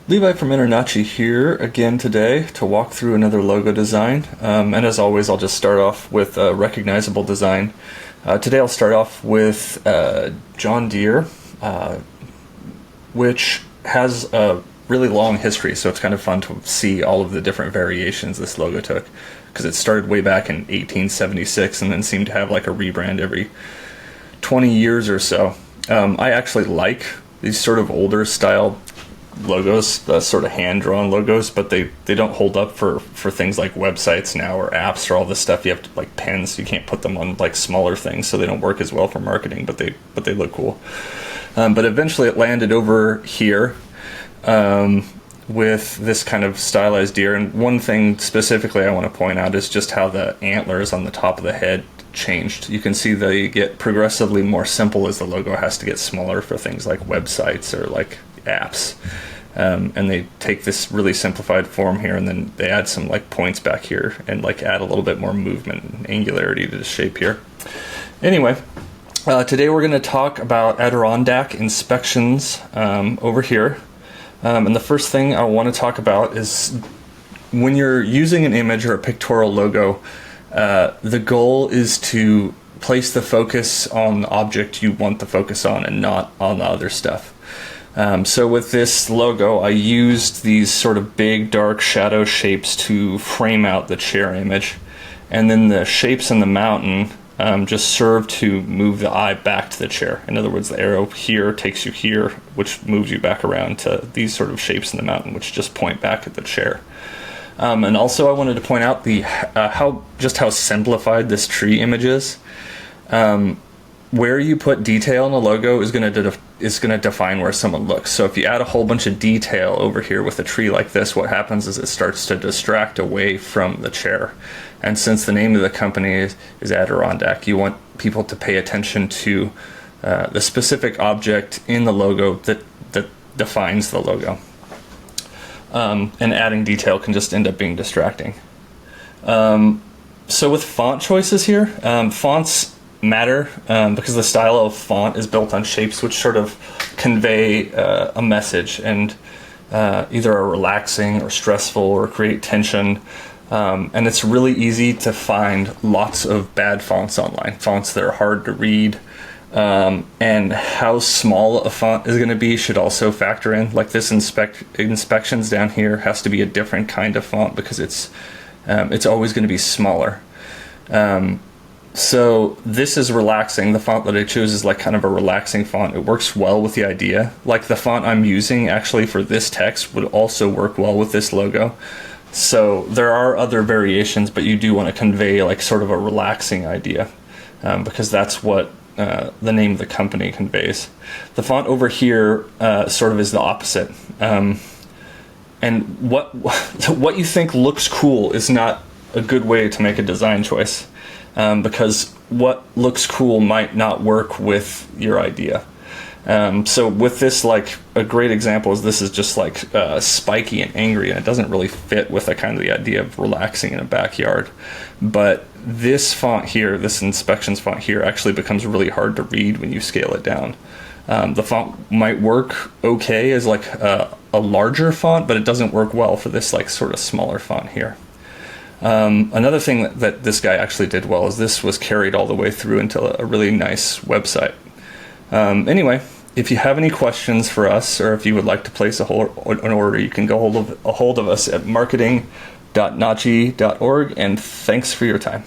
Levi from InterNACHI here again today to walk through another logo design. And as always, I'll just start off with a recognizable design. Today I'll start off with John Deere, which has a really long history, so it's kind of fun to see all of the different variations this logo took, because it started way back in 1876 and then seemed to have like a rebrand every 20 years or so. I actually like these sort of older style logos, the sort of hand-drawn logos, but they don't hold up for things like websites now or apps or all this stuff. You have to, like pens, you can't put them on like smaller things, so they don't work as well for marketing, but they look cool. But eventually it landed over here with this kind of stylized deer. And one thing specifically I want to point out is just how the antlers on the top of the head changed. You can see they get progressively more simple as the logo has to get smaller for things like websites or like apps. And they take this really simplified form here, and then they add some like points back here and like add a little bit more movement and angularity to the shape here. Anyway, today we're going to talk about Adirondack inspections over here. And the first thing I want to talk about is when you're using an image or a pictorial logo, the goal is to place the focus on the object you want the focus on and not on the other stuff. So with this logo, I used these sort of big dark shadow shapes to frame out the chair image, and then the shapes in the mountain just serve to move the eye back to the chair. In other words, the arrow here takes you here, which moves you back around to these sort of shapes in the mountain, which just point back at the chair. And also I wanted to point out the how simplified this tree image is. Where you put detail in the logo is going to define where someone looks. So if you add a whole bunch of detail over here with a tree like this, what happens is it starts to distract away from the chair. And since the name of the company is Adirondack, you want people to pay attention to the specific object in the logo that defines the logo. And adding detail can just end up being distracting. So with font choices here, fonts matter because the style of font is built on shapes which sort of convey a message and either are relaxing or stressful or create tension. And it's really easy to find lots of bad fonts online, fonts that are hard to read. And how small a font is going to be should also factor in. Like this inspections down here has to be a different kind of font because it's always going to be smaller. So this is relaxing. The font that I chose is like kind of a relaxing font. It works well with the idea. Like the font I'm using actually for this text would also work well with this logo. So there are other variations, but you do want to convey like sort of a relaxing idea because that's what the name of the company conveys. The font over here sort of is the opposite. And what you think looks cool is not a good way to make a design choice. Because what looks cool might not work with your idea. So with this, like a great example is this is just like spiky and angry, and it doesn't really fit with the idea of relaxing in a backyard. But this font here, this inspections font here, actually becomes really hard to read when you scale it down. The font might work okay as like a larger font, but it doesn't work well for this like sort of smaller font here. Another thing that this guy actually did well is this was carried all the way through into a really nice website. Anyway, if you have any questions for us, or if you would like to place an order, you can go a hold of us at marketing.nachi.org, and thanks for your time.